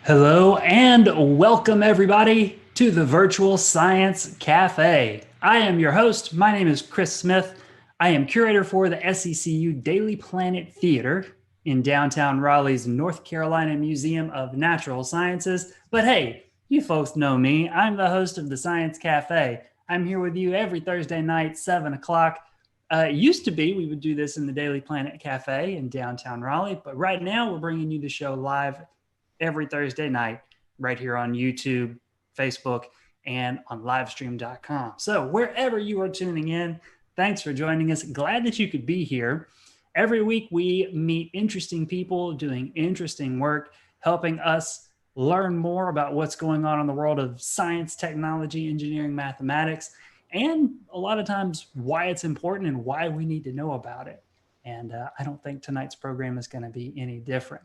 Hello and welcome everybody to the Virtual Science Cafe. I am your host. My name is Chris Smith. I am curator for the SECU Daily Planet Theater in downtown Raleigh's North Carolina Museum of Natural Sciences. But hey, you folks know me. I'm the host of the Science Cafe. I'm here with you every Thursday night, 7 o'clock. It used to be we would do this in the Daily Planet Cafe in downtown Raleigh, but right now we're bringing you the show live every Thursday night right here on YouTube, Facebook, and on livestream.com. So wherever you are tuning in, thanks for joining us. Glad that you could be here. Every week we meet interesting people doing interesting work, helping us learn more about what's going on in the world of science, technology, engineering, mathematics, and a lot of times why it's important and why we need to know about it. And I don't think tonight's program is going to be any different.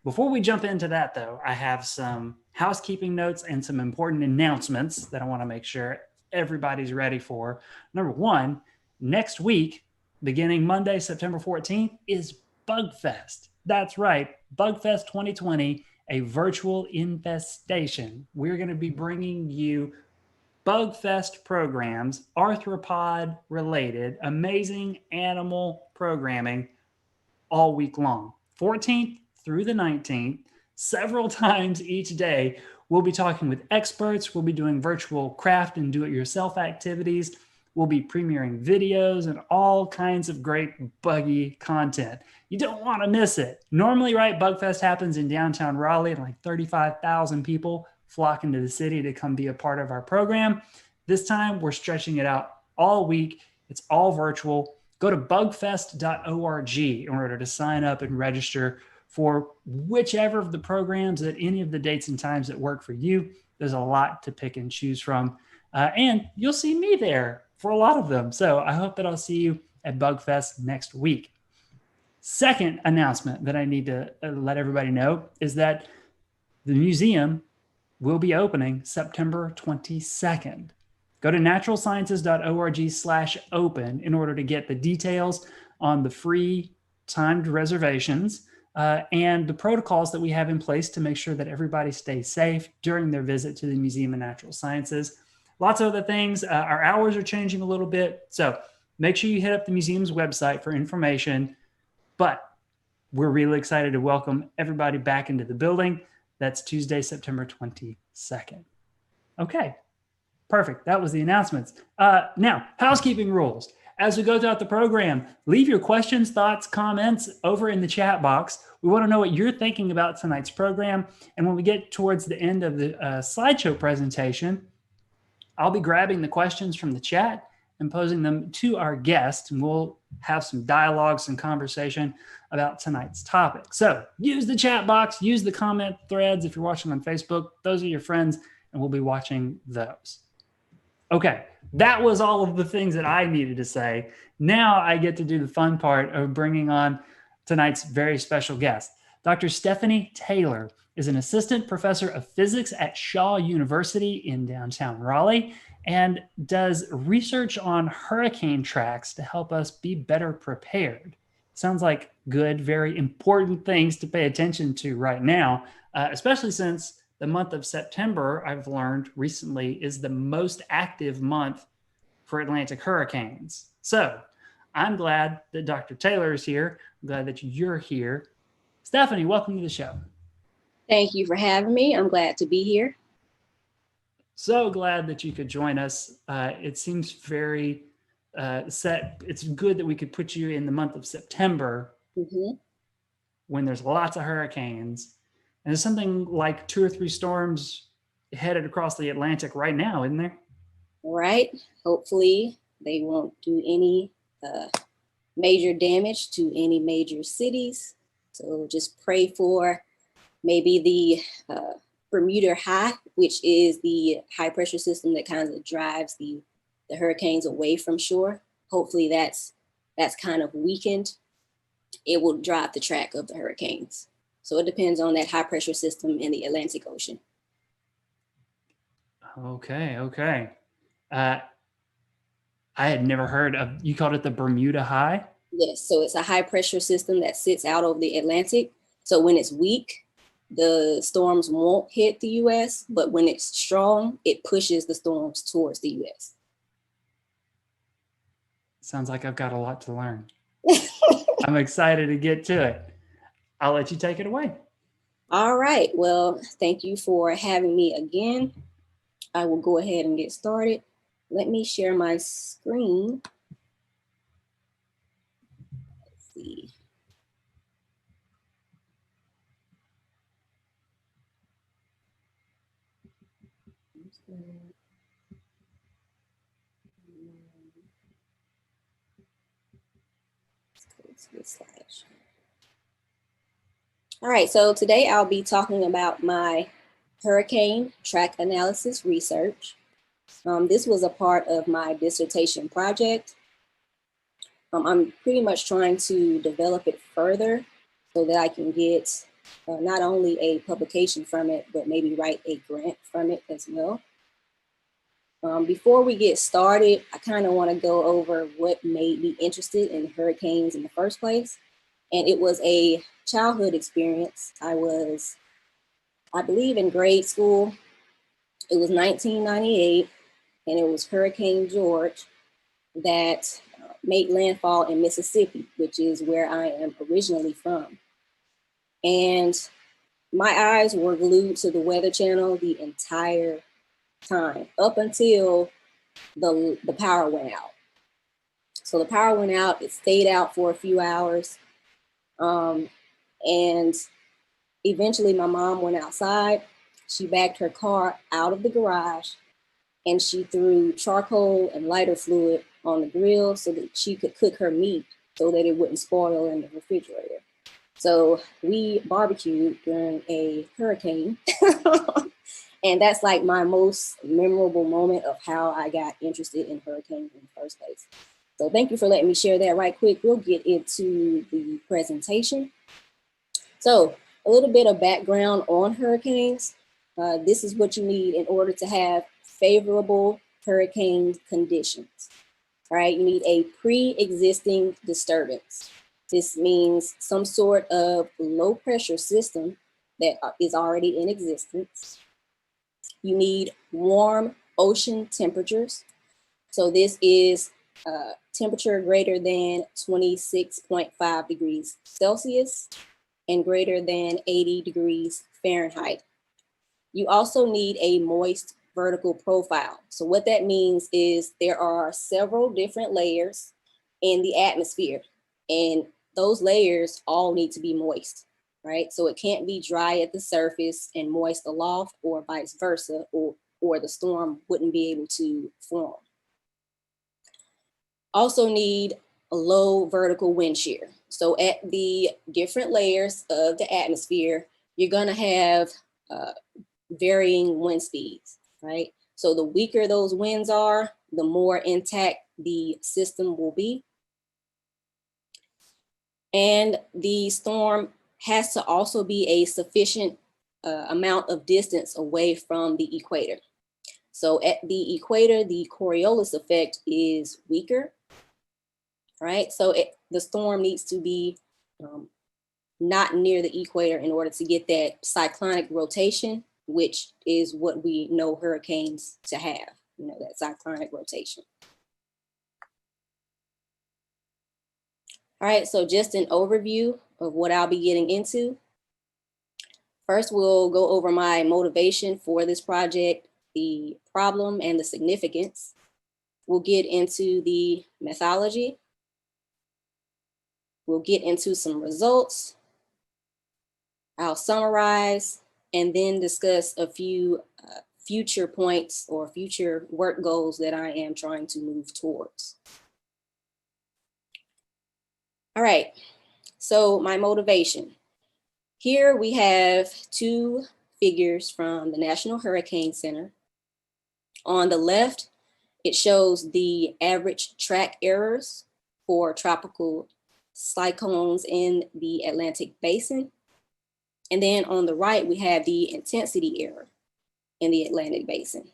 Before we jump into that, though, I have some housekeeping notes and some important announcements that I want to make sure everybody's ready for. Number one, next week, beginning Monday, September 14th, is Bugfest. That's right, Bugfest 2020, a virtual infestation. We're going to be bringing you Bugfest programs, arthropod related, amazing animal programming all week long. 14th through the 19th, several times each day. We'll be talking with experts. We'll be doing virtual craft and do-it-yourself activities. We'll be premiering videos and all kinds of great buggy content. You don't want to miss it. Normally, right, Bugfest happens in downtown Raleigh, and like 35,000 people flock into the city to come be a part of our program. This time, we're stretching it out all week. It's all virtual. Go to bugfest.org in order to sign up and register for whichever of the programs at any of the dates and times that work for you. There's a lot to pick and choose from. And you'll see me there for a lot of them. So I hope that I'll see you at Bugfest next week. Second announcement that I need to let everybody know is that the museum will be opening September 22nd. Go to naturalsciences.org/open in order to get the details on the free timed reservations and the protocols that we have in place to make sure that everybody stays safe during their visit to the Museum of Natural Sciences. Lots of other things. Our hours are changing a little bit, so make sure you hit up the museum's website for information. But we're really excited to welcome everybody back into the building. That's Tuesday, September 22nd. Okay, perfect. That was the announcements. Now, housekeeping rules. As we go throughout the program, leave your questions, thoughts, comments over in the chat box. We want to know what you're thinking about tonight's program. And when we get towards the end of the slideshow presentation, I'll be grabbing the questions from the chat and posing them to our guest, and we'll have some dialogue, some conversation about tonight's topic. So use the chat box, use the comment threads if you're watching on Facebook. Those are your friends, and we'll be watching those. Okay, that was all of the things that I needed to say. Now I get to do the fun part of bringing on tonight's very special guest. Dr. Stephany Taylor is an assistant professor of physics at Shaw University in downtown Raleigh and does research on hurricane tracks to help us be better prepared. Sounds like good, very important things to pay attention to right now, especially since the month of September, I've learned recently, is the most active month for Atlantic hurricanes. So I'm glad that Dr. Taylor is here. I'm glad that you're here. Stephany, welcome to the show. Thank you for having me. I'm glad to be here. So glad that you could join us. It seems very set. It's good that we could put you in the month of September when there's lots of hurricanes. And there's something like 2 or 3 storms headed across the Atlantic right now, isn't there? Right. Hopefully they won't do any major damage to any major cities. So just pray for maybe the Bermuda High, which is the high pressure system that kind of drives the hurricanes away from shore. Hopefully that's kind of weakened. It will drive the track of the hurricanes. So it depends on that high pressure system in the Atlantic Ocean. Okay. I had never heard of, you called it the Bermuda High? Yes, so it's a high pressure system that sits out over the Atlantic. So when it's weak, the storms won't hit the US, but when it's strong, it pushes the storms towards the US. Sounds like I've got a lot to learn. I'm excited to get to it. I'll let you take it away. All right. Well, thank you for having me again. I will go ahead and get started. Let me share my screen. Let's see. Let's go to the slide. All right, so today I'll be talking about my hurricane track analysis research. This was a part of my dissertation project. I'm pretty much trying to develop it further so that I can get not only a publication from it, but maybe write a grant from it as well. Before we get started, I kind of want to go over what made me interested in hurricanes in the first place. And it was a childhood experience. I was, I believe, in grade school. It was 1998, and it was Hurricane George that made landfall in Mississippi, which is where I am originally from. And my eyes were glued to the Weather Channel the entire time, up until the power went out. So the power went out, it stayed out for a few hours. And eventually my mom went outside. She backed her car out of the garage and she threw charcoal and lighter fluid on the grill so that she could cook her meat so that it wouldn't spoil in the refrigerator. So we barbecued during a hurricane. And that's like my most memorable moment of how I got interested in hurricanes in the first place. So thank you for letting me share that right quick. We'll get into the presentation. So a little bit of background on hurricanes. This is what you need in order to have favorable hurricane conditions. All right, you need a pre-existing disturbance. This means some sort of low pressure system that is already in existence. You need warm ocean temperatures. So this is temperature greater than 26.5 degrees Celsius and greater than 80 degrees Fahrenheit. You also need a moist vertical profile. So what that means is there are several different layers in the atmosphere, and those layers all need to be moist, right? So it can't be dry at the surface and moist aloft, or vice versa, or the storm wouldn't be able to form. Also need a low vertical wind shear. So at the different layers of the atmosphere, you're gonna have varying wind speeds, right? So the weaker those winds are, the more intact the system will be. And the storm has to also be a sufficient amount of distance away from the equator. So at the equator, the Coriolis effect is weaker, right? So the storm needs to be not near the equator in order to get that cyclonic rotation, which is what we know hurricanes to have, you know, that cyclonic rotation. All right, so just an overview of what I'll be getting into. First, we'll go over my motivation for this project, the problem and the significance. We'll get into the methodology. We'll get into some results. I'll summarize and then discuss a few future points or future work goals that I am trying to move towards. All right, so my motivation. Here we have two figures from the National Hurricane Center. On the left, it shows the average track errors for tropical cyclones in the Atlantic Basin. And then on the right, we have the intensity error in the Atlantic Basin.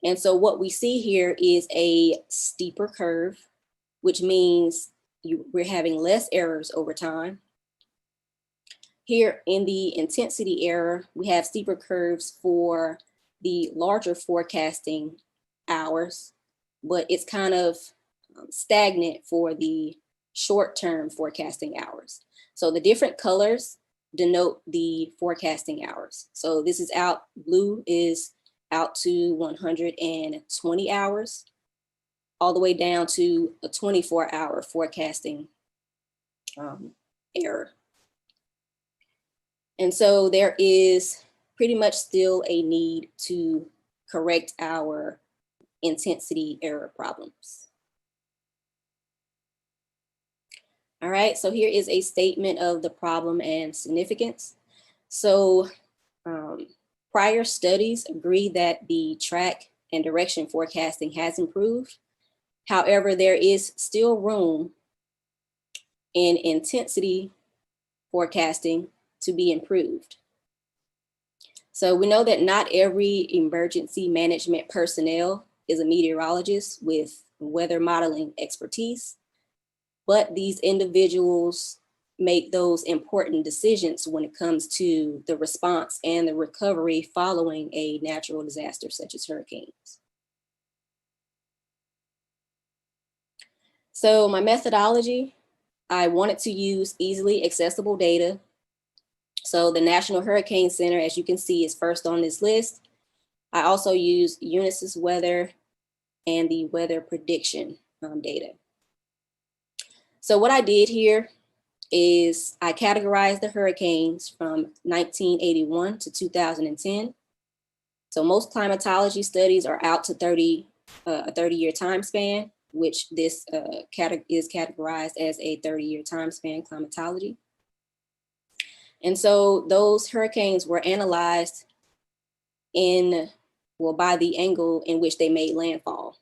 And so what we see here is a steeper curve, which means we're having less errors over time. Here in the intensity error, we have steeper curves for the larger forecasting hours, but it's kind of stagnant for the short-term forecasting hours. So the different colors denote the forecasting hours. So this is out, blue is out to 120 hours, all the way down to a 24-hour forecasting error. And so there is pretty much still a need to correct our intensity error problems. All right, so here is a statement of the problem and significance. So prior studies agree that the track and direction forecasting has improved. However, there is still room in intensity forecasting to be improved. So we know that not every emergency management personnel is a meteorologist with weather modeling expertise, but these individuals make those important decisions when it comes to the response and the recovery following a natural disaster such as hurricanes. So my methodology, I wanted to use easily accessible data. So the National Hurricane Center, as you can see, is first on this list. I also use Unisys weather and the weather prediction data. So what I did here is I categorized the hurricanes from 1981 to 2010. So most climatology studies are out to a 30-year time span, which this is categorized as a 30-year time span climatology. And so those hurricanes were analyzed by the angle in which they made landfall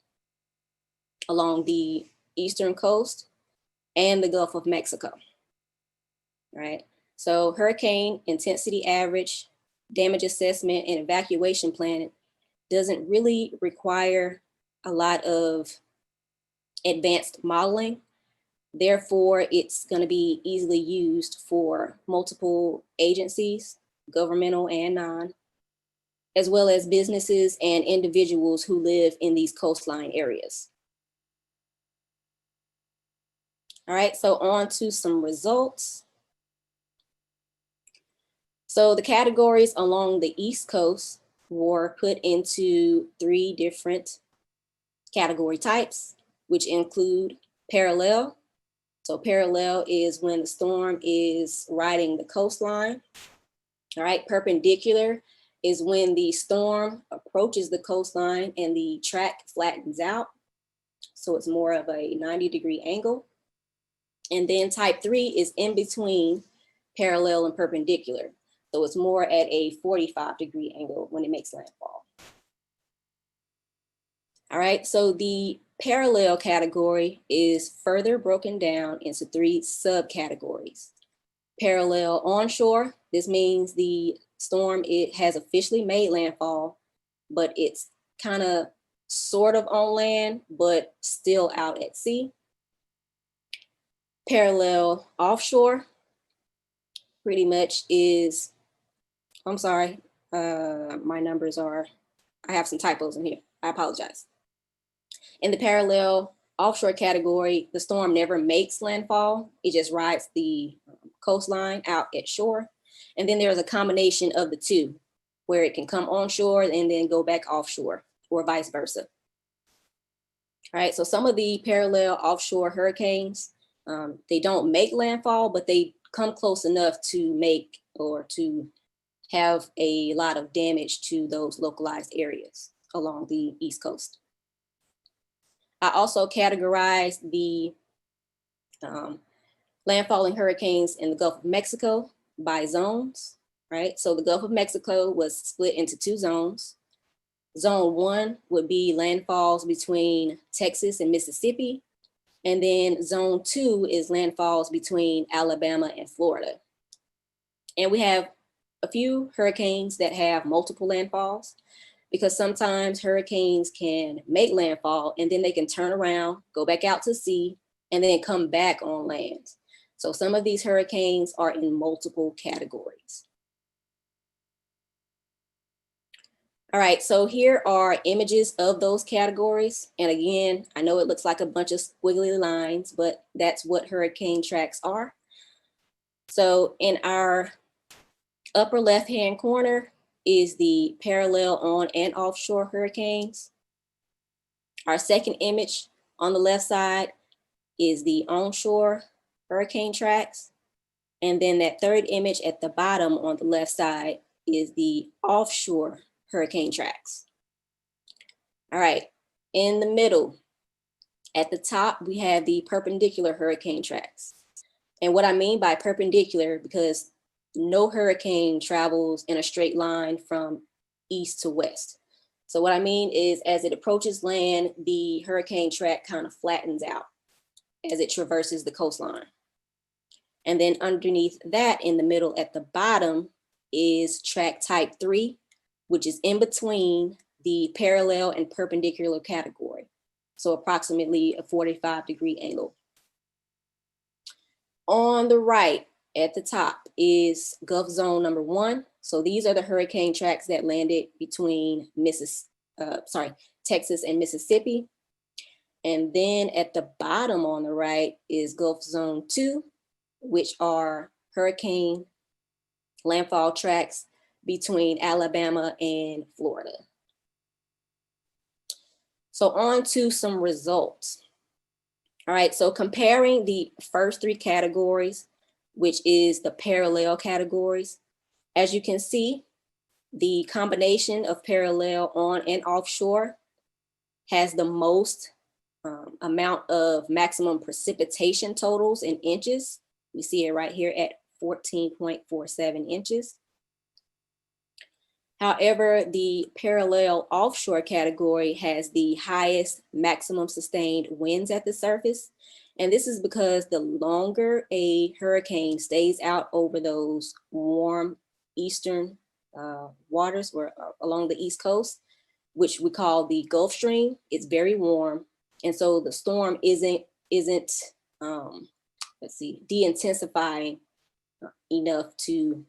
along the eastern coast and the Gulf of Mexico, right? So hurricane intensity average, damage assessment, and evacuation planning doesn't really require a lot of advanced modeling. Therefore, it's going to be easily used for multiple agencies, governmental and non, as well as businesses and individuals who live in these coastline areas. All right, so on to some results. So the categories along the East Coast were put into 3 different category types, which include parallel. So parallel is when the storm is riding the coastline. All right, perpendicular is when the storm approaches the coastline and the track flattens out. So it's more of a 90-degree angle. And then type 3 is in between parallel and perpendicular. So it's more at a 45-degree angle when it makes landfall. All right, so the parallel category is further broken down into 3 subcategories. Parallel onshore, this means the storm, it has officially made landfall, but it's kind of sort of on land, but still out at sea. Parallel offshore pretty much is, I'm sorry, my numbers are, I have some typos in here, I apologize. In the parallel offshore category, the storm never makes landfall. It just rides the coastline out at shore. And then there's a combination of the 2, where it can come onshore and then go back offshore, or vice versa. All right, so some of the parallel offshore hurricanes, they don't make landfall, but they come close enough to make or to have a lot of damage to those localized areas along the East Coast. I also categorized the landfalling hurricanes in the Gulf of Mexico by zones, right? So the Gulf of Mexico was split into 2 zones. Zone 1 would be landfalls between Texas and Mississippi. And then zone 2 is landfalls between Alabama and Florida. And we have a few hurricanes that have multiple landfalls, because sometimes hurricanes can make landfall and then they can turn around, go back out to sea, and then come back on land. So some of these hurricanes are in multiple categories. All right, so here are images of those categories. And again, I know it looks like a bunch of squiggly lines, but that's what hurricane tracks are. So in our upper left-hand corner is the parallel on and offshore hurricanes. Our second image on the left side is the onshore hurricane tracks. And then that third image at the bottom on the left side is the offshore hurricane tracks. All right, in the middle, at the top, we have the perpendicular hurricane tracks. And what I mean by perpendicular, because no hurricane travels in a straight line from east to west. So what I mean is as it approaches land, the hurricane track kind of flattens out as it traverses the coastline. And then underneath that, in the middle at the bottom, is track type 3, which is in between the parallel and perpendicular category. So approximately a 45-degree angle. On the right at the top is Gulf Zone number 1. So these are the hurricane tracks that landed between Texas and Mississippi. And then at the bottom on the right is Gulf Zone 2, which are hurricane landfall tracks between Alabama and Florida. So on to some results. All right, so comparing the first 3 categories, which is the parallel categories, as you can see, the combination of parallel on and offshore has the most amount of maximum precipitation totals in inches. We see it right here at 14.47 inches. However, the parallel offshore category has the highest maximum sustained winds at the surface. And this is because the longer a hurricane stays out over those warm eastern waters or along the East Coast, which we call the Gulf Stream, it's very warm. And so the storm isn't de-intensifying enough to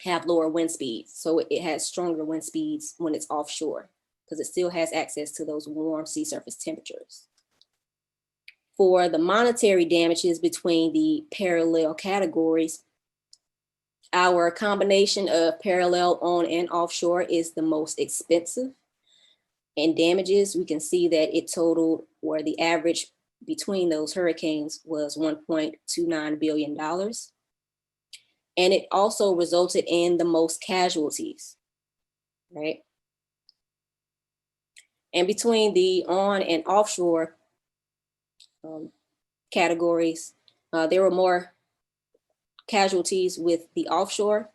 have lower wind speeds. So it has stronger wind speeds when it's offshore because it still has access to those warm sea surface temperatures. For the monetary damages between the parallel categories, our combination of parallel on and offshore is the most expensive. And damages, we can see that it totaled, or the average between those hurricanes was $1.29 billion. And it also resulted in the most casualties, right? And between the on and offshore categories, there were more casualties with the offshore.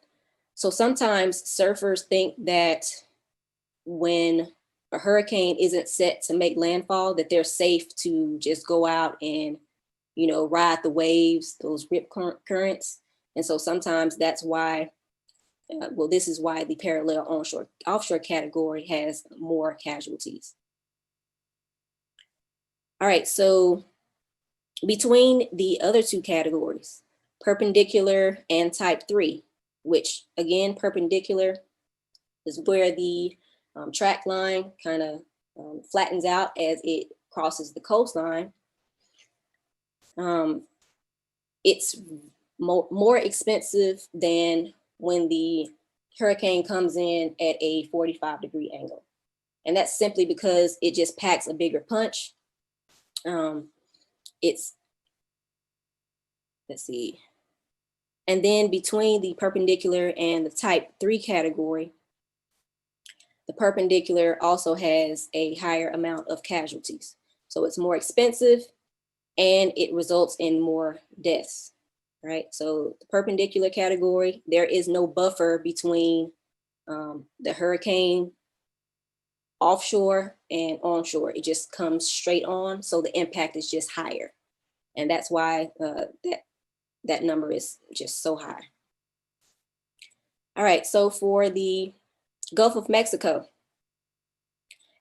So sometimes surfers think that when a hurricane isn't set to make landfall, that they're safe to just go out and, ride the waves, those rip currents. And so sometimes that's why, this is why the parallel offshore category has more casualties. All right, so between the other 2 categories, perpendicular and type 3, which again, perpendicular is where the track line kind of flattens out as it crosses the coastline. It's more expensive than when the hurricane comes in at a 45-degree angle. And that's simply because it just packs a bigger punch. Let's see. And then between the perpendicular and the type 3 category, the perpendicular also has a higher amount of casualties. So it's more expensive and it results in more deaths, right? So the perpendicular category, there is no buffer between the hurricane offshore and onshore. It just comes straight on. So the impact is just higher. And that's why that number is just so high. All right, so for the Gulf of Mexico,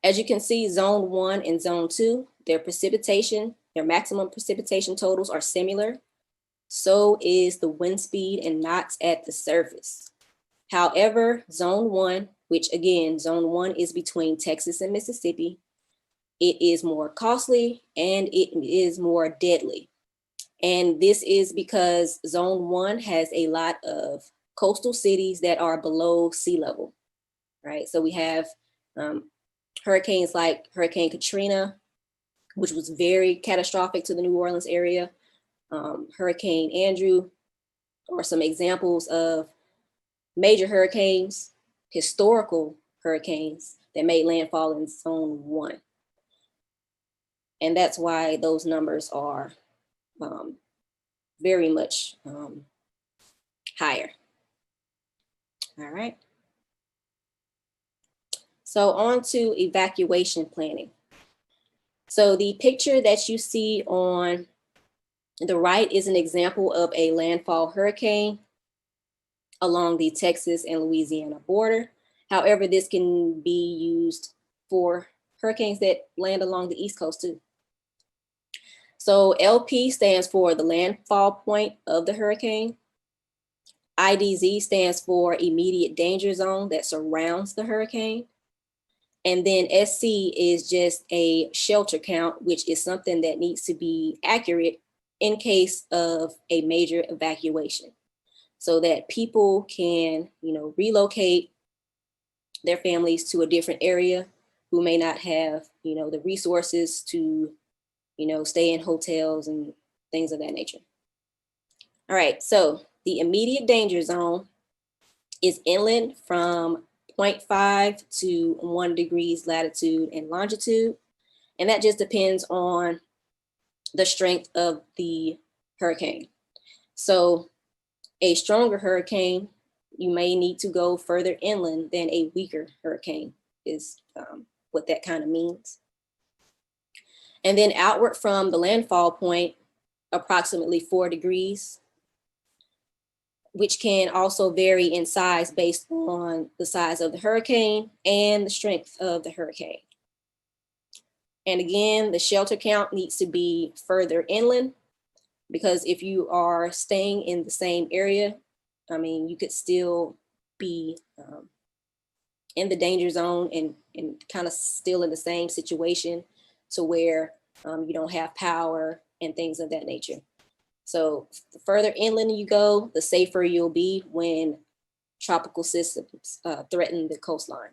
as you can see, zone 1 and zone 2, their maximum precipitation totals are similar. so is the wind speed and knots at the surface. However, zone 1, which again, zone 1 is between Texas and Mississippi, it is more costly and it is more deadly. And this is because zone 1 has a lot of coastal cities that are below sea level, right? So we have hurricanes like Hurricane Katrina, which was very catastrophic to the New Orleans area. Hurricane Andrew are some examples of major hurricanes, historical hurricanes that made landfall in zone 1. And that's why those numbers are very much higher. All right. So on to evacuation planning. So the picture that you see on the right is an example of a landfall hurricane along the Texas and Louisiana border. However, this can be used for hurricanes that land along the East Coast too. So LP stands for the landfall point of the hurricane. IDZ stands for immediate danger zone that surrounds the hurricane. And then SC is just a shelter count, which is something that needs to be accurate in case of a major evacuation, so that people can, relocate their families to a different area who may not have, the resources to, stay in hotels and things of that nature. All right, so the immediate danger zone is inland from 0.5 to 1 degrees latitude and longitude. And that just depends on the strength of the hurricane. So a stronger hurricane, you may need to go further inland than a weaker hurricane is what that kind of means. And then outward from the landfall point, approximately 4 degrees, which can also vary in size based on the size of the hurricane and the strength of the hurricane. And again, the shelter count needs to be further inland, because if you are staying in the same area, you could still be in the danger zone and kind of still in the same situation to where you don't have power and things of that nature. So the further inland you go, the safer you'll be when tropical systems threaten the coastline.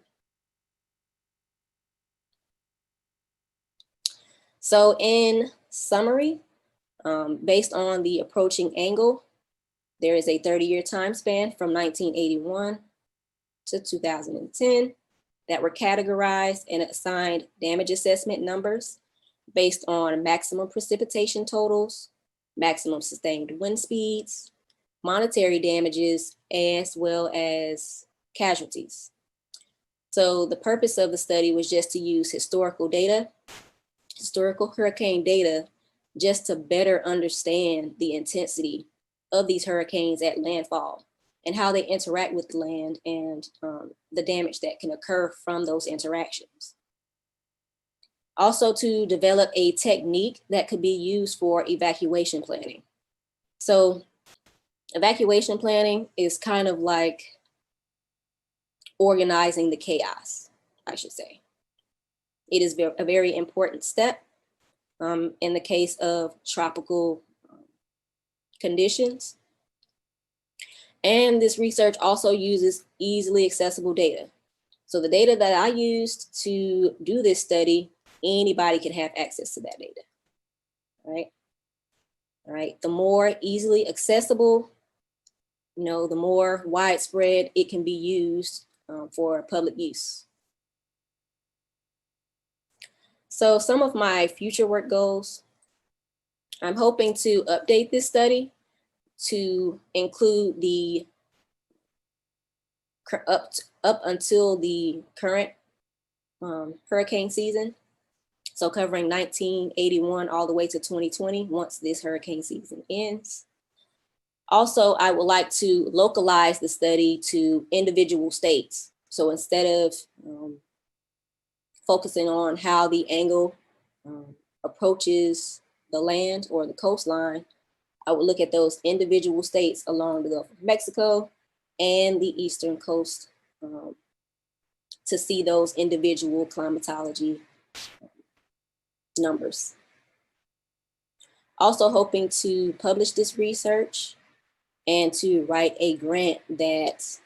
So in summary, based on the approaching angle, there is a 30-year time span from 1981 to 2010 that were categorized and assigned damage assessment numbers based on maximum precipitation totals, maximum sustained wind speeds, monetary damages, as well as casualties. So the purpose of the study was just to use historical hurricane data, just to better understand the intensity of these hurricanes at landfall and how they interact with the land and the damage that can occur from those interactions. Also to develop a technique that could be used for evacuation planning. So evacuation planning is kind of like organizing the chaos, I should say. It is a very important step in the case of tropical conditions. And this research also uses easily accessible data. So the data that I used to do this study, anybody can have access to that data, right? All right, the more easily accessible, the more widespread it can be used for public use. So some of my future work goals, I'm hoping to update this study to include the up until the current hurricane season. So covering 1981 all the way to 2020 once this hurricane season ends. Also, I would like to localize the study to individual states. So instead of focusing on how the angle approaches the land or the coastline, I would look at those individual states along the Gulf of Mexico and the eastern coast to see those individual climatology numbers. Also hoping to publish this research and to write a grant that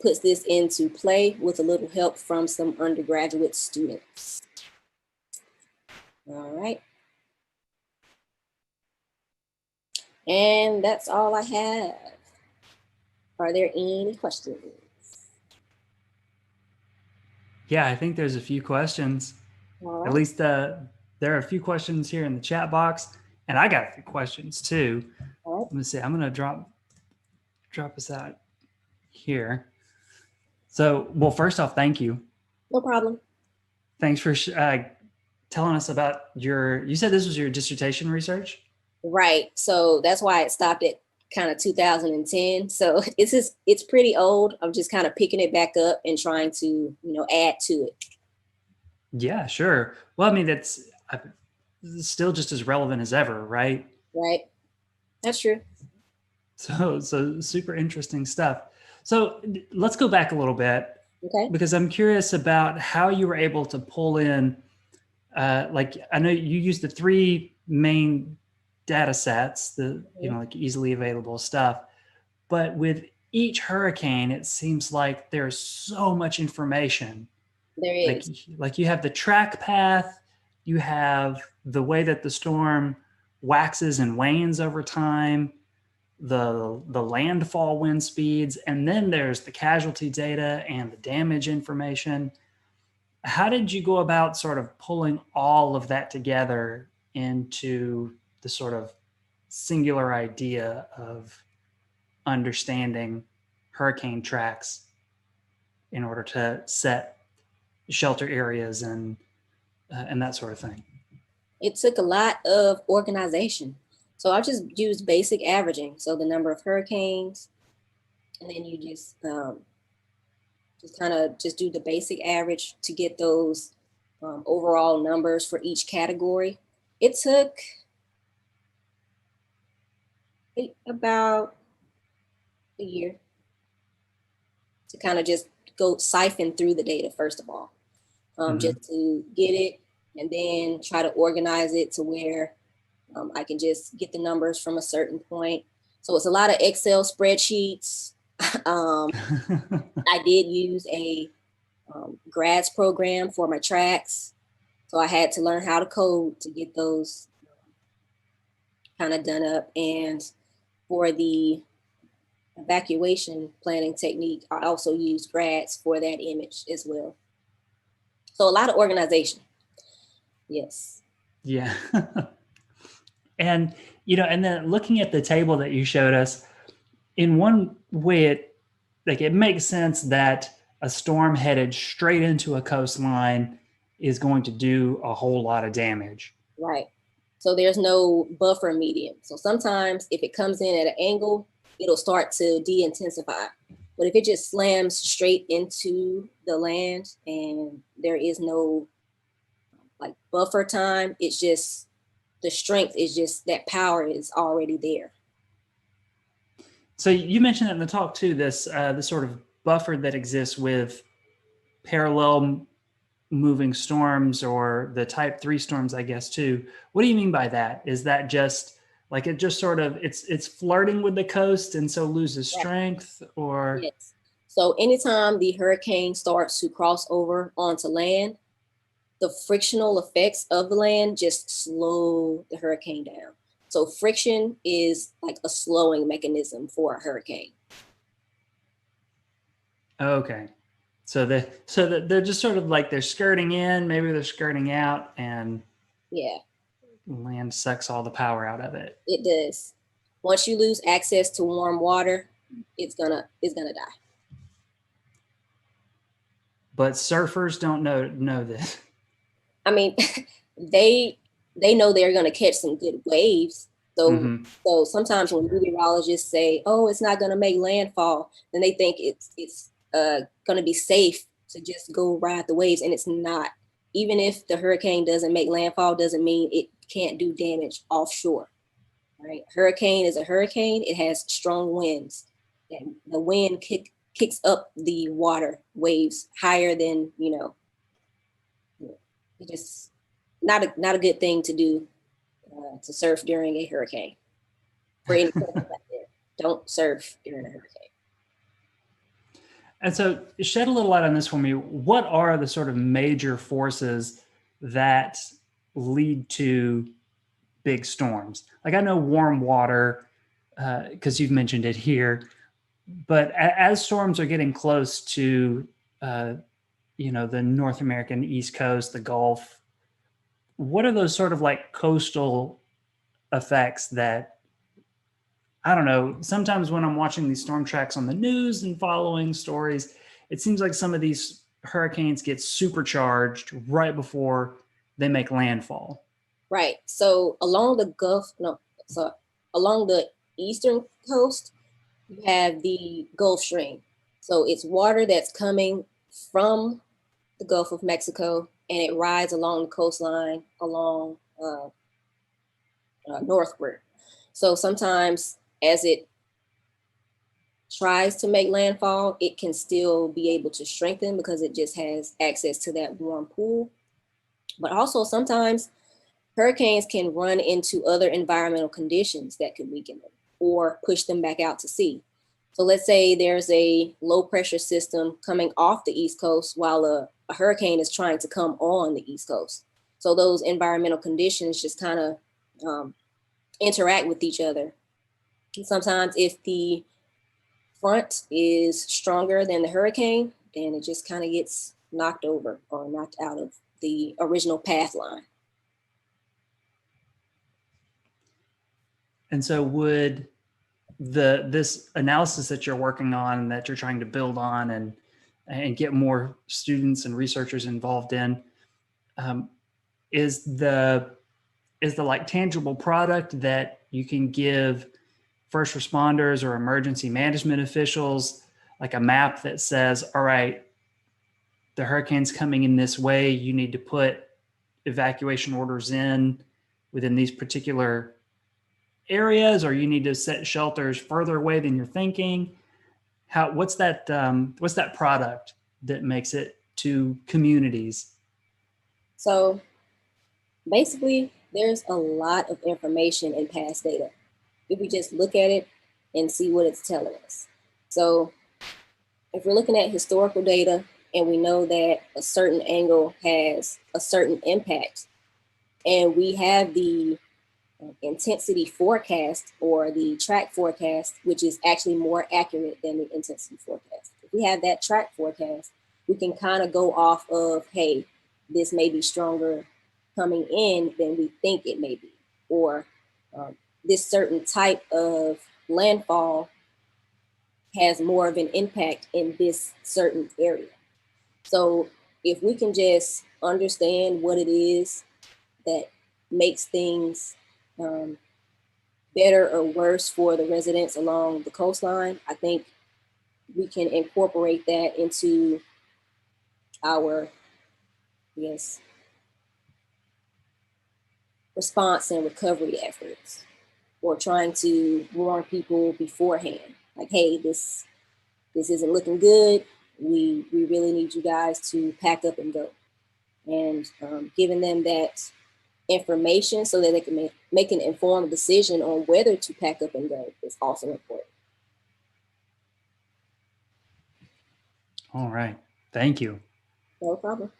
puts this into play with a little help from some undergraduate students. All right. And that's all I have. Are there any questions? Yeah, I think there's a few questions. All right. At least there are a few questions here in the chat box, and I got a few questions too. All right. Let me see. I'm going to drop us out here. So, well, first off, thank you. No problem. Thanks for telling us about you said this was your dissertation research? Right. So that's why it stopped at kind of 2010. So it's pretty old. I'm just kind of picking it back up and trying to, add to it. Yeah, sure. Well, I mean, it's still just as relevant as ever, right? Right. That's true. So super interesting stuff. So let's go back a little bit. Okay. Because I'm curious about how you were able to pull in, like I know you use the 3 main data sets, like easily available stuff, but with each hurricane, it seems like there's so much information. There is. Like you have the track path, you have the way that the storm waxes and wanes over time, the landfall wind speeds, and then there's the casualty data and the damage information. How did you go about sort of pulling all of that together into the sort of singular idea of understanding hurricane tracks in order to set shelter areas and that sort of thing? It took a lot of organization. So I just used basic averaging. So the number of hurricanes, and then you just kind of just do the basic average to get those overall numbers for each category. It took about a year to kind of just go siphon through the data, first of all, just to get it and then try to organize it to where I can just get the numbers from a certain point. So it's a lot of Excel spreadsheets. I did use a grads program for my tracks. So I had to learn how to code to get those kind of done up. And for the evacuation planning technique, I also used grads for that image as well. So a lot of organization. Yes. Yeah. And, and then looking at the table that you showed us, in one way, it makes sense that a storm headed straight into a coastline is going to do a whole lot of damage. Right. So there's no buffer medium. So sometimes if it comes in at an angle, it'll start to de-intensify. But if it just slams straight into the land and there is no like buffer time, it's just the strength is just that power is already there. So you mentioned that in the talk too, this sort of buffer that exists with parallel moving storms or the type 3 storms, I guess too. What do you mean by that? Is that just like it just sort of it's flirting with the coast and so loses strength, or? Yes. So anytime the hurricane starts to cross over onto land, the frictional effects of the land just slow the hurricane down. So friction is like a slowing mechanism for a hurricane. Okay. So they're just sort of like they're skirting in, maybe they're skirting out, and yeah, land sucks all the power out of it. It does. Once you lose access to warm water, it's gonna die. But surfers don't know this. I mean, they know they're gonna catch some good waves. So so sometimes when meteorologists say, "Oh, it's not gonna make landfall," then they think it's gonna be safe to just go ride the waves, and it's not. Even if the hurricane doesn't make landfall, doesn't mean it can't do damage offshore. right? Hurricane is a hurricane. It has strong winds. And the wind kicks up the water waves higher than, it just not a good thing to do to surf during a hurricane. For any person out there, don't surf during a hurricane. And so, shed a little light on this for me. What are the sort of major forces that lead to big storms? Like, I know warm water, because you've mentioned it here, but as storms are getting close to, the North American East Coast, the Gulf, what are those sort of like coastal effects that, I don't know, sometimes when I'm watching these storm tracks on the news and following stories, it seems like some of these hurricanes get supercharged right before they make landfall. Right. So along the Gulf, no, so along the eastern coast, you have the Gulf Stream. So it's water that's coming from the Gulf of Mexico, and it rides along the coastline along northward. So sometimes as it tries to make landfall, it can still be able to strengthen because it just has access to that warm pool. But also sometimes hurricanes can run into other environmental conditions that could weaken them or push them back out to sea. So let's say there's a low pressure system coming off the East Coast while a hurricane is trying to come on the East Coast. So those environmental conditions just kind of interact with each other. And sometimes if the front is stronger than the hurricane, then it just kind of gets knocked over or knocked out of the original path line. And so would this analysis that you're working on, that you're trying to build on and get more students and researchers involved in, um, is the like tangible product that you can give first responders or emergency management officials, like a map that says, all right, the hurricane's coming in this way, you need to put evacuation orders in within these particular areas, or you need to set shelters further away than you're thinking? What's that product that makes it to communities? So basically, there's a lot of information in past data if we just look at it and see what it's telling us. So if we're looking at historical data and we know that a certain angle has a certain impact, and we have the intensity forecast or the track forecast, which is actually more accurate than the intensity forecast. If we have that track forecast, we can kind of go off of, hey, this may be stronger coming in than we think it may be, or this certain type of landfall has more of an impact in this certain area. So if we can just understand what it is that makes things better or worse for the residents along the coastline, I think we can incorporate that into our, yes, response and recovery efforts, or trying to warn people beforehand, like, hey, this isn't looking good. We really need you guys to pack up and go, and giving them that information so that they can make an informed decision on whether to pack up and go is also important. All right. Thank you. No problem.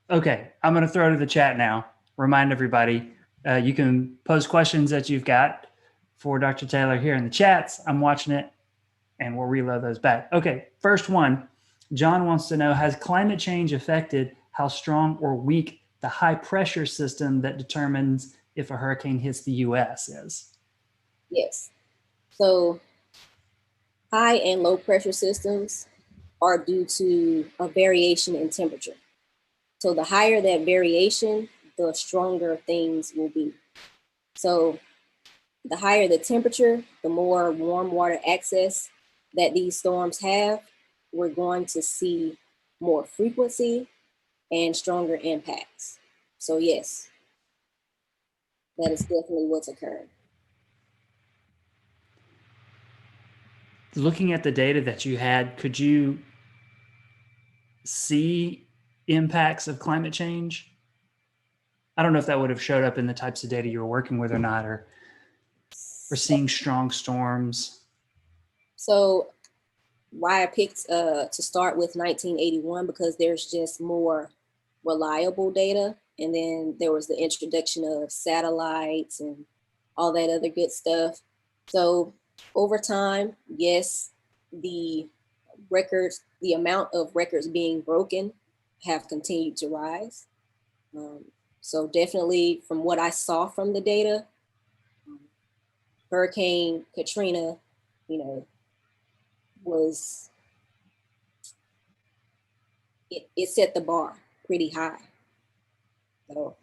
Okay. I'm going to throw to the chat now. Remind everybody, you can post questions that you've got for Dr. Taylor here in the chats. I'm watching it and we'll reload those back. Okay. First one, John wants to know, has climate change affected how strong or weak the high pressure system that determines if a hurricane hits the US is? Yes. So high and low pressure systems are due to a variation in temperature. So the higher that variation, the stronger things will be. So the higher the temperature, the more warm water access that these storms have, we're going to see more frequency and stronger impacts. So yes, that is definitely what's occurring. looking at the data that you had, could you see impacts of climate change? I don't know if that would have showed up in the types of data you were working with or not, or seeing strong storms. So why I picked to start with 1981, because there's just more reliable data. And then there was the introduction of satellites and all that other good stuff. So over time, yes, the records, the amount of records being broken have continued to rise. So definitely from what I saw from the data, Hurricane Katrina, you know, was, it set the bar pretty high. So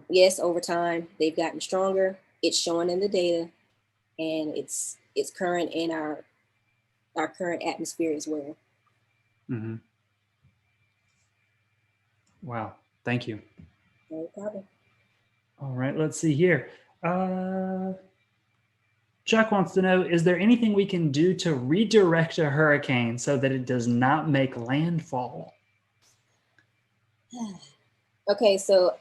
yes, over time they've gotten stronger. It's showing in the data, and it's current in our current atmosphere as well. Mm-hmm. Wow, thank you. No problem. All right, let's see here. Chuck wants to know, is there anything we can do to redirect a hurricane so that it does not make landfall? Okay, so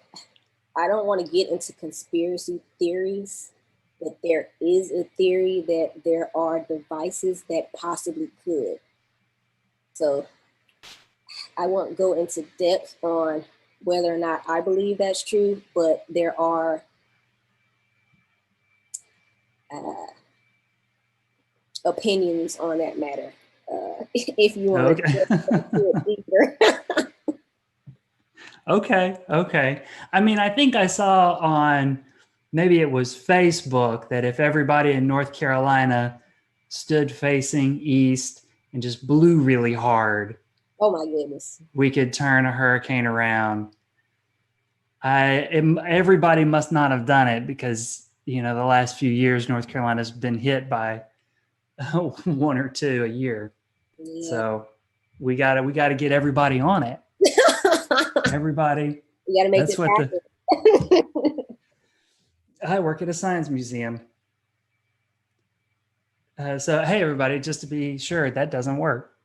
I don't want to get into conspiracy theories, but there is a theory that there are devices that possibly could. So I won't go into depth on whether or not I believe that's true, but there are opinions on that matter. If you want to get into it deeper. Okay. I mean, I think I saw on, maybe it was Facebook, that if everybody in North Carolina stood facing east and just blew really hard, oh my goodness, we could turn a hurricane around. Everybody must not have done it, because, the last few years, North Carolina's been hit by one or two a year. Yeah. So we gotta get everybody on it. Everybody. You gotta make this happen. I work at a science museum. So, hey, everybody, just to be sure, that doesn't work.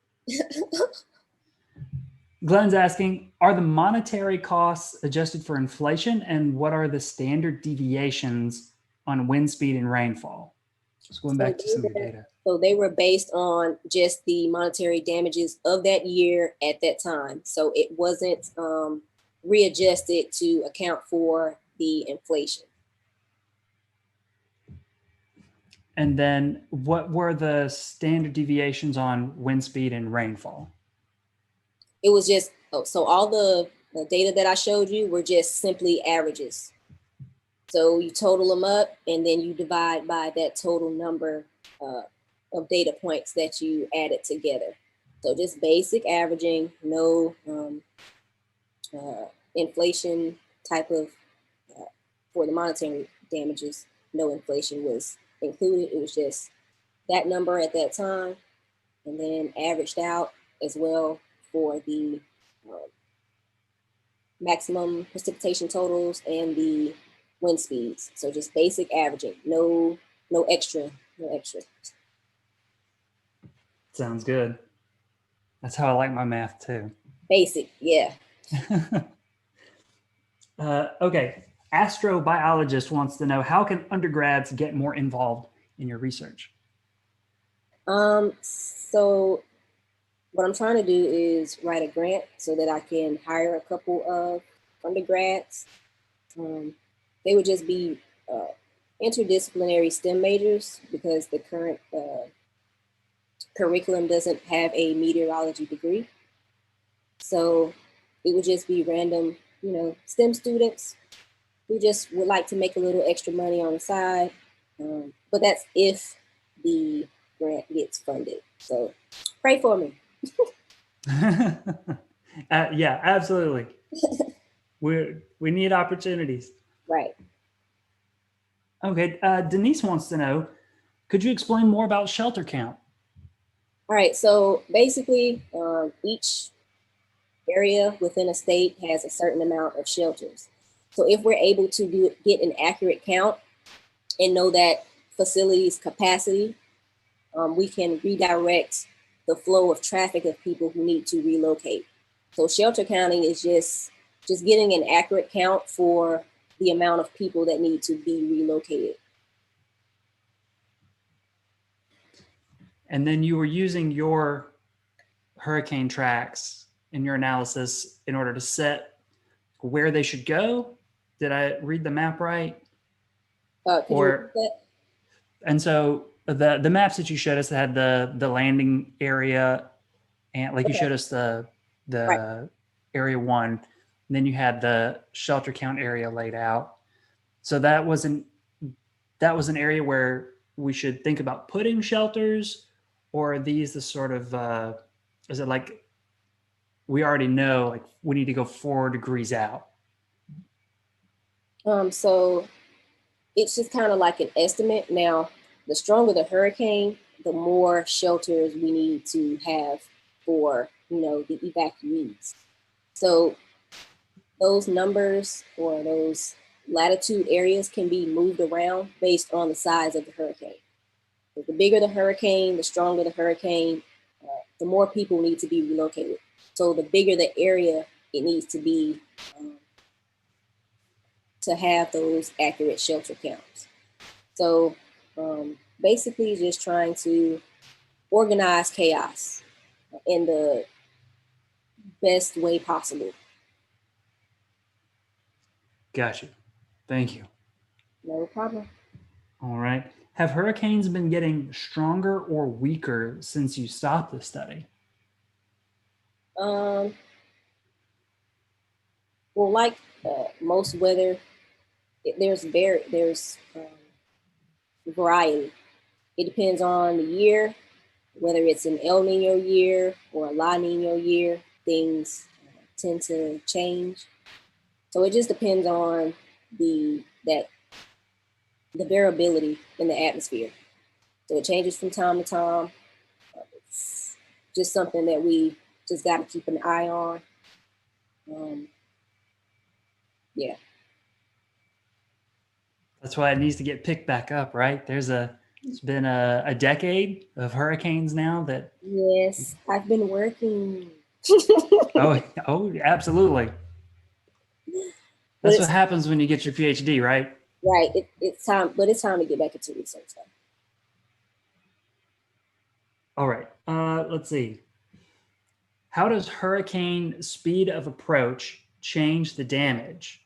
Glenn's asking, are the monetary costs adjusted for inflation, and what are the standard deviations on wind speed and rainfall? Just going back to some of your data. So they were based on just the monetary damages of that year at that time. So it wasn't readjusted to account for the inflation. And then what were the standard deviations on wind speed and rainfall? It was just, so all the data that I showed you were just simply averages. So you total them up, and then you divide by that total number of data points that you added together. So just basic averaging, no inflation type of, for the monetary damages, no inflation was included. It was just that number at that time, and then averaged out as well for the maximum precipitation totals and the wind speeds. So just basic averaging, no extra. Sounds good. That's how I like my math too. Basic, yeah. Okay, Astrobiologist wants to know, how can undergrads get more involved in your research? So what I'm trying to do is write a grant so that I can hire a couple of undergrads. They would just be interdisciplinary STEM majors, because the current curriculum doesn't have a meteorology degree. So it would just be random, STEM students who just would like to make a little extra money on the side. But that's if the grant gets funded. So pray for me. Yeah, absolutely. We need opportunities. Right. Okay, Denise wants to know, could you explain more about shelter count? All right, so basically each area within a state has a certain amount of shelters. So if we're able to get an accurate count and know that facility's capacity, we can redirect the flow of traffic of people who need to relocate. So shelter counting is just getting an accurate count for the amount of people that need to be relocated. And then you were using your hurricane tracks in your analysis in order to set where they should go. Did I read the map right? Could you repeat that? And so the maps that you showed us had the landing area, and like you showed us the Right. area 1, and then you had the shelter count area laid out. So that was an area where we should think about putting shelters, or are these the sort of is it like we already know like we need to go 4 degrees out? So it's just kind of like an estimate. Now, the stronger the hurricane, the more shelters we need to have for, the evacuees. So those numbers or those latitude areas can be moved around based on the size of the hurricane. So the bigger the hurricane, the stronger the hurricane, the more people need to be relocated. So the bigger the area it needs to be to have those accurate shelter counts. So basically just trying to organize chaos in the best way possible. Gotcha. Thank you. No problem. All right. Have hurricanes been getting stronger or weaker since you stopped the study? Well, like most weather, there's variety. It depends on the year, whether it's an El Nino year or a La Nino year. Things tend to change. So it just depends on the variability in the atmosphere. So it changes from time to time. It's just something that we just got to keep an eye on. Yeah. That's why it needs to get picked back up, right? It's been a decade of hurricanes now that. Yes, I've been working. Oh, absolutely. That's what happens when you get your PhD, right? Right. It's time, but it's time to get back into research though. All right. Let's see. How does hurricane speed of approach change the damage?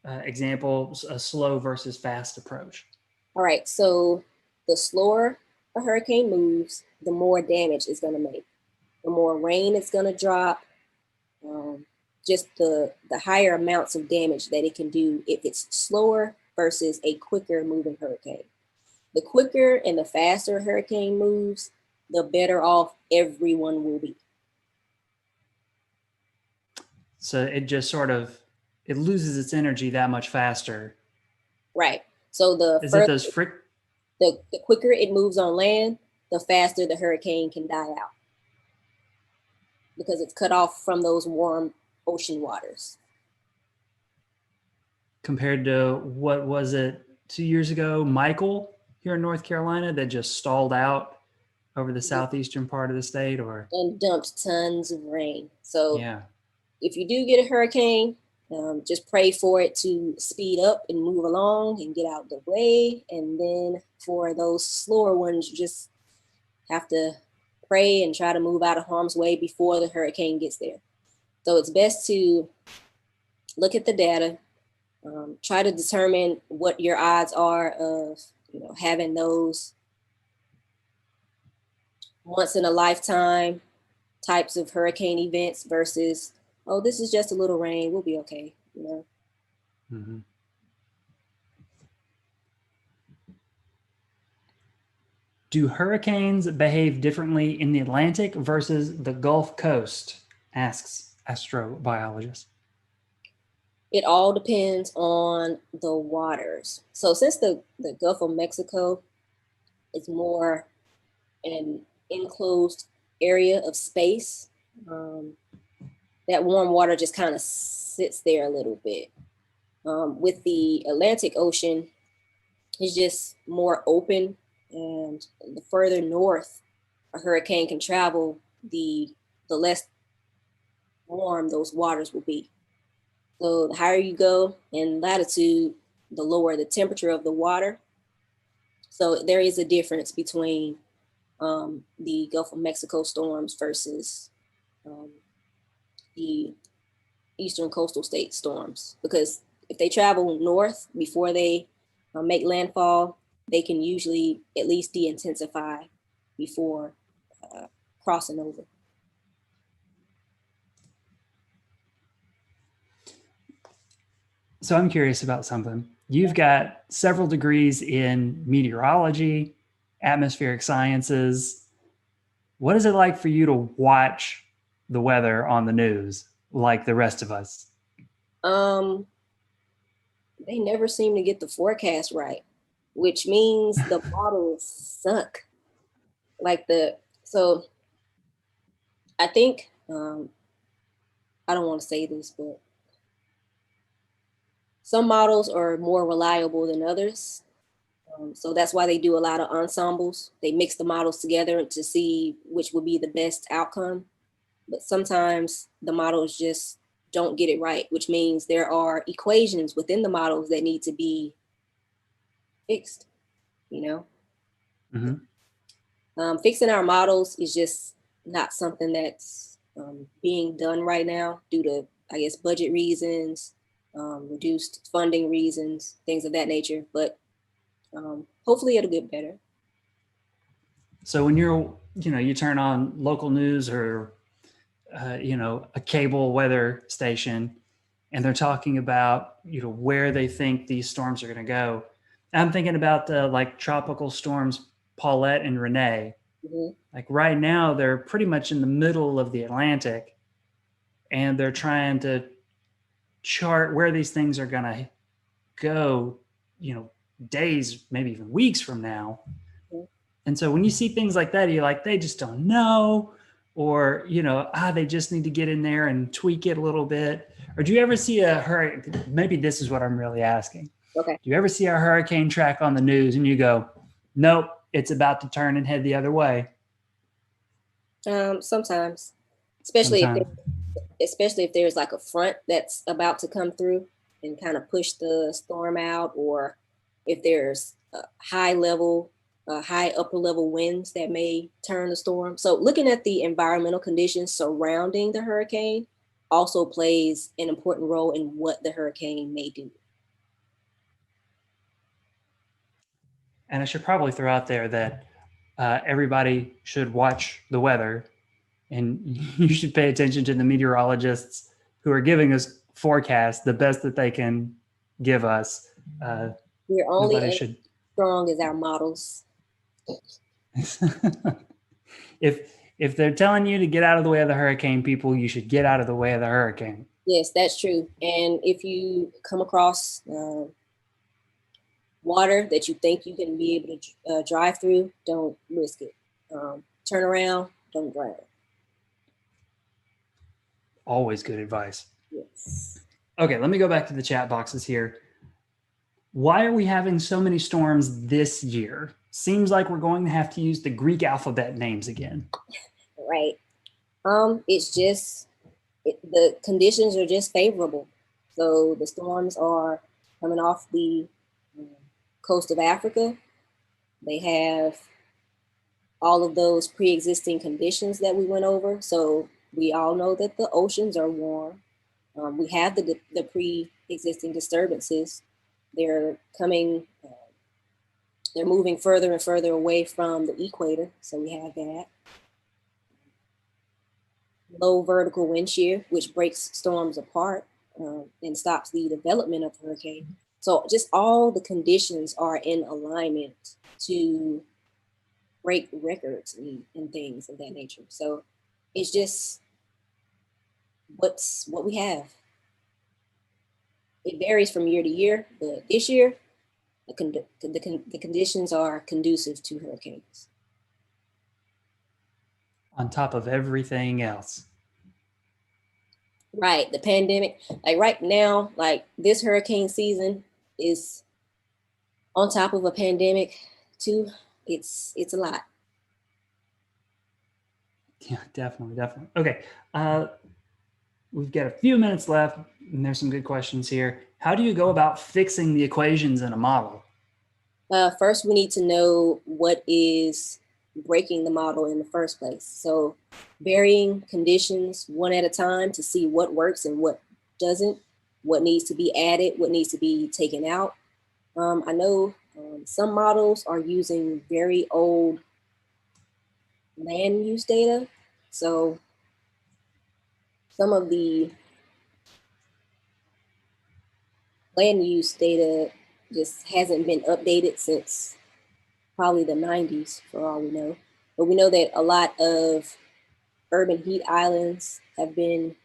Example, a slow versus fast approach. All right. So the slower a hurricane moves, the more damage it's going to make. The more rain it's going to drop. Just the higher amounts of damage that it can do if it's slower versus a quicker moving hurricane. The quicker and the faster a hurricane moves, the better off everyone will be. So it just sort of it loses its energy that much faster. Right. So the quicker it moves on land, the faster the hurricane can die out because it's cut off from those warm ocean waters. Compared to what was it 2 years ago, Michael here in North Carolina that just stalled out over the southeastern part of the state, and dumped tons of rain. So yeah. If you do get a hurricane, just pray for it to speed up and move along and get out the way. And then for those slower ones, you just have to pray and try to move out of harm's way before the hurricane gets there. So it's best to look at the data, try to determine what your odds are of having those once in a lifetime types of hurricane events versus, oh, this is just a little rain, we'll be okay, Mm-hmm. Do hurricanes behave differently in the Atlantic versus the Gulf Coast? Asks Astrobiologist. It all depends on the waters. So since the Gulf of Mexico is more an enclosed area of space, that warm water just kind of sits there a little bit. With the Atlantic Ocean, it's just more open. And the further north a hurricane can travel, the less warm those waters will be. So the higher you go in latitude, the lower the temperature of the water. So there is a difference between the Gulf of Mexico storms versus um, the eastern coastal state storms, because if they travel north before they make landfall, they can usually at least de-intensify before crossing over. So I'm curious about something. You've got several degrees in meteorology, atmospheric sciences. What is it like for you to watch the weather on the news like the rest of us? Um, they never seem to get the forecast right, which means the models suck. So I think, I don't want to say this, but some models are more reliable than others. So that's why they do a lot of ensembles. They mix the models together to see which would be the best outcome. But sometimes the models just don't get it right, which means there are equations within the models that need to be fixed, you know? Fixing our models is just not something that's being done right now due to, I guess, budget reasons, reduced funding reasons, things of that nature. But hopefully it'll get better. So when you turn on local news or, a cable weather station, and they're talking about, where they think these storms are going to go. I'm thinking about the like tropical storms, Paulette and Renee. Mhm. Like right now, they're pretty much in the middle of the Atlantic, and they're trying to chart where these things are going to go, days, maybe even weeks from now. Mhm. And so when you see things like that, you're like, they just don't know, or, they just need to get in there and tweak it a little bit. Or do you ever see a hurricane? Maybe this is what I'm really asking. Okay. Do you ever see a hurricane track on the news and you go, nope, it's about to turn and head the other way? Sometimes, especially Sometimes. if there's like a front that's about to come through and kind of push the storm out, or if there's high upper level winds that may turn the storm. So looking at the environmental conditions surrounding the hurricane also plays an important role in what the hurricane may do. And I should probably throw out there that everybody should watch the weather, and you should pay attention to the meteorologists who are giving us forecasts the best that they can give us. We're only Nobody as should. strong as our models. if they're telling you to get out of the way of the hurricane, people, you should get out of the way of the hurricane. Yes, that's true. And if you come across water that you think you can be able to drive through, don't risk it. Turn around, don't drive. Always good advice. Yes. Okay, let me go back to the chat boxes here. Why are we having so many storms this year? Seems like we're going to have to use the Greek alphabet names again. Right. It's just the conditions are just favorable. So the storms are coming off the coast of Africa. They have all of those pre-existing conditions that we went over. So we all know that the oceans are warm. We have the pre-existing disturbances. They're coming, they're moving further and further away from the equator. So we have that. Low vertical wind shear, which breaks storms apart and stops the development of hurricane. So just all the conditions are in alignment to break records and things of that nature. So it's just what we have. It varies from year to year, but this year, the conditions are conducive to hurricanes. On top of everything else. Right, the pandemic, like right now, like this hurricane season is on top of a pandemic too. it's a lot. Yeah, definitely, definitely. Okay, we've got a few minutes left, and there's some good questions here. How do you go about fixing the equations in a model? First, we need to know what is breaking the model in the first place. So varying conditions one at a time to see what works and what doesn't, what needs to be added, what needs to be taken out. I know some models are using very old land use data. So some of the land use data just hasn't been updated since probably the 90s for all we know. But we know that a lot of urban heat islands have been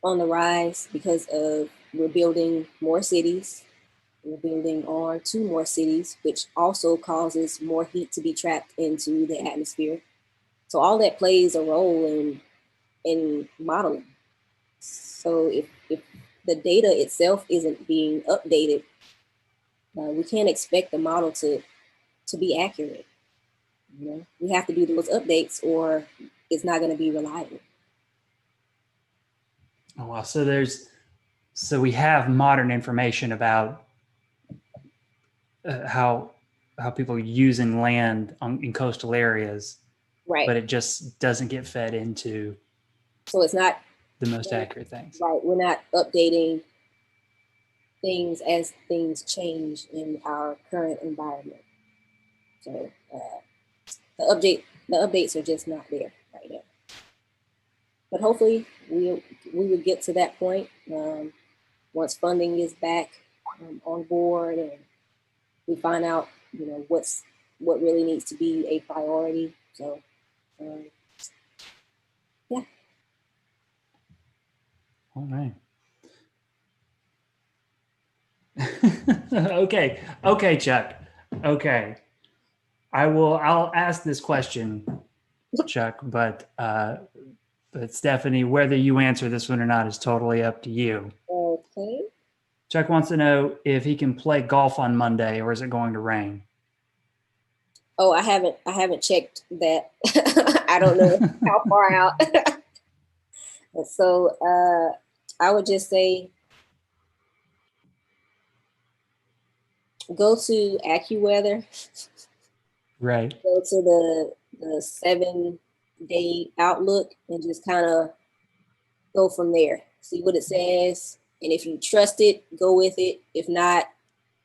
on the rise because of we're building more cities. We're building on 2 more cities, which also causes more heat to be trapped into the atmosphere. So all that plays a role in modeling. So if the data itself isn't being updated, we can't expect the model to be accurate. You know, we have to do those updates, or it's not going to be reliable. Oh, well, so we have modern information about how people are using land in coastal areas, Right. but it just doesn't get fed into So it's not the most accurate things. right. We're not updating things as things change in our current environment. So the updates are just not there right now. But hopefully we will get to that point once funding is back on board, and we find out what really needs to be a priority. So yeah. All right. Okay, Chuck. Okay. I'll ask this question, Chuck, but Stephany, whether you answer this one or not is totally up to you. Okay. Chuck wants to know if he can play golf on Monday, or is it going to rain? Oh, I haven't checked that. I don't know how far out. So I would just say go to AccuWeather. Right. Go to the 7-day outlook and just kind of go from there. See what it says, and if you trust it, go with it. If not,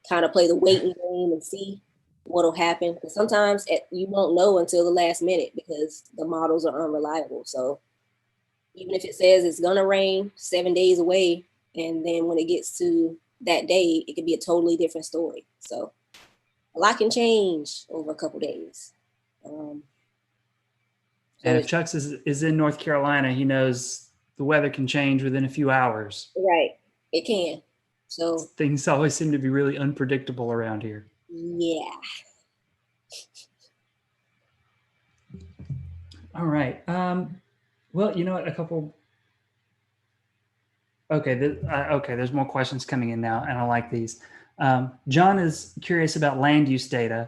kind of play the waiting game and see what'll happen. Because sometimes you won't know until the last minute because the models are unreliable. So even if it says it's gonna rain 7 days away, and then when it gets to that day, it could be a totally different story. So a lot can change over a couple days. And if Chuck is in North Carolina, he knows the weather can change within a few hours. Right, it can. So things always seem to be really unpredictable around here. Yeah. All right. Well, you know what? A couple. Okay. There's more questions coming in now, and I like these. John is curious about land use data,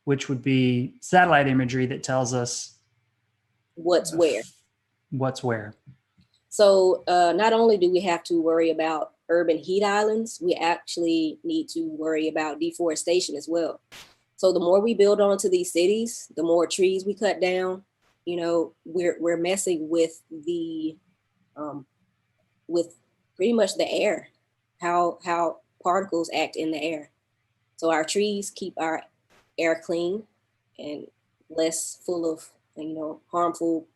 which would be satellite imagery that tells us what's where. What's where. So not only do we have to worry about urban heat islands, we actually need to worry about deforestation as well. So the more we build onto these cities, the more trees we cut down, we're messing with with pretty much the air, how particles act in the air. So our trees keep our air clean and less full of harmful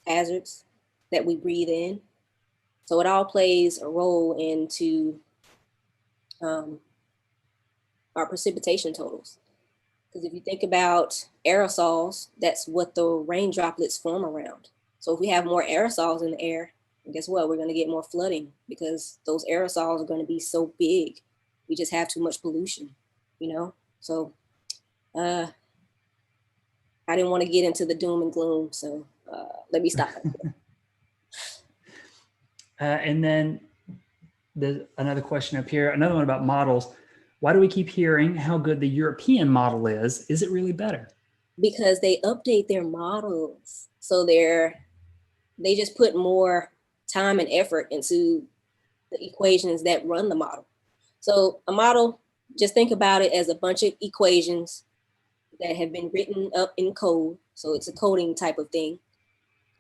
hazards that we breathe in. So it all plays a role into our precipitation totals. Because if you think about aerosols, that's what the rain droplets form around. So if we have more aerosols in the air, guess what? We're going to get more flooding because those aerosols are going to be so big. We just have too much pollution, So I didn't want to get into the doom and gloom. So let me stop. And then there's another question up here, another one about models. Why do we keep hearing how good the European model is? Is it really better? Because they update their models. So they just put more time and effort into the equations that run the model. So a model, just think about it as a bunch of equations that have been written up in code. So it's a coding type of thing,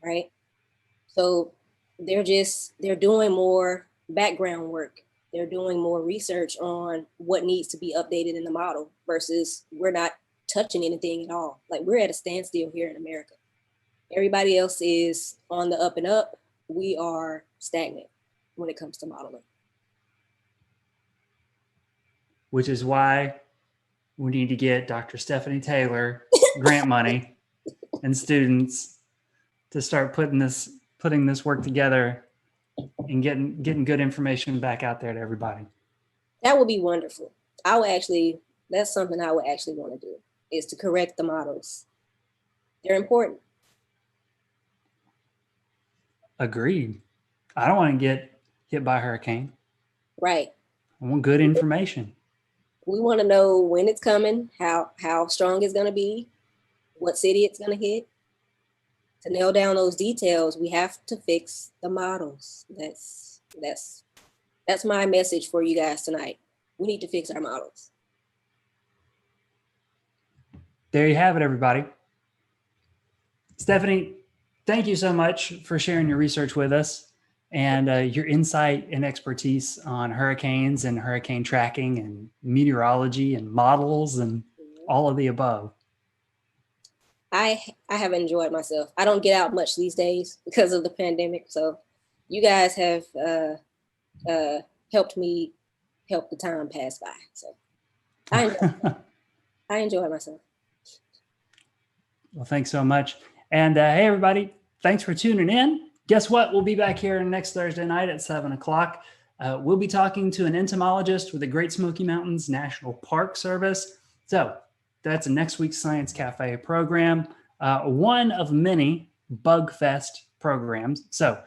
right? So they're doing more background work. They're doing more research on what needs to be updated in the model versus we're not touching anything at all. Like we're at a standstill here in America. Everybody else is on the up and up. We are stagnant when it comes to modeling. Which is why we need to get Dr. Stephany Taylor grant money and students to start putting this work together and getting good information back out there to everybody. That would be wonderful. That's something I would actually want to do, is to correct the models. They're important. Agreed. I don't want to get hit by a hurricane. Right. I want good information. We want to know when it's coming, how strong it's going to be, what city it's going to hit. To nail down those details, we have to fix the models. That's my message for you guys tonight. We need to fix our models. There you have it, everybody. Stephany, thank you so much for sharing your research with us and your insight and expertise on hurricanes and hurricane tracking and meteorology and models and all of the above. I have enjoyed myself. I don't get out much these days because of the pandemic. So you guys have helped me help the time pass by. So I enjoy myself. Well, thanks so much. And hey, everybody, thanks for tuning in. Guess what? We'll be back here next Thursday night at 7 o'clock. We'll be talking to an entomologist with the Great Smoky Mountains National Park Service. So that's next week's Science Cafe program, one of many Bug Fest programs. So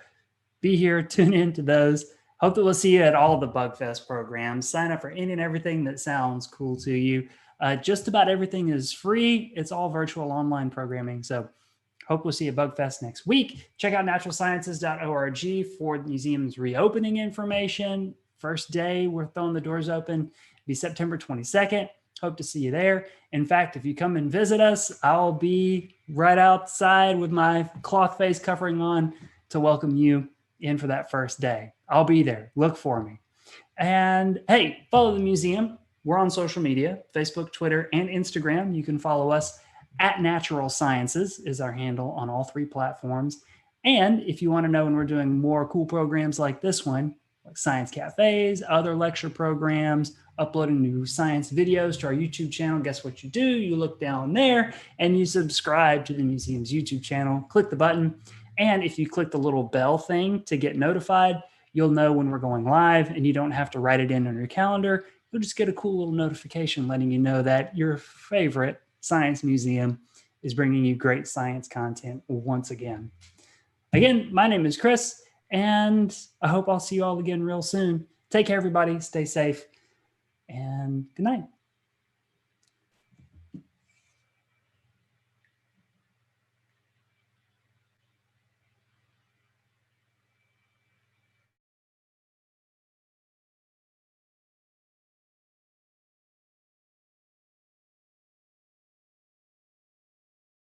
be here, tune in to those. Hope that we'll see you at all the Bug Fest programs. Sign up for any and everything that sounds cool to you. Just about everything is free. It's all virtual online programming. So hope we'll see you at Bug Fest next week. Check out naturalsciences.org for the museum's reopening information. First day, we're throwing the doors open. It'll be September 22nd. Hope to see you there. In fact, if you come and visit us, I'll be right outside with my cloth face covering on to welcome you in for that first day. I'll be there. Look for me. And hey, follow the museum. We're on social media, Facebook, Twitter, and Instagram. You can follow us at Natural Sciences is our handle on all three platforms. And if you want to know when we're doing more cool programs like this one, like science cafes, other lecture programs, uploading new science videos to our YouTube channel, guess what you do? You look down there and you subscribe to the museum's YouTube channel, click the button. And if you click the little bell thing to get notified, you'll know when we're going live and you don't have to write it in on your calendar. You'll just get a cool little notification letting you know that your favorite science museum is bringing you great science content once again. Again, my name is Chris, and I hope I'll see you all again real soon. Take care, everybody. Stay safe, and good night.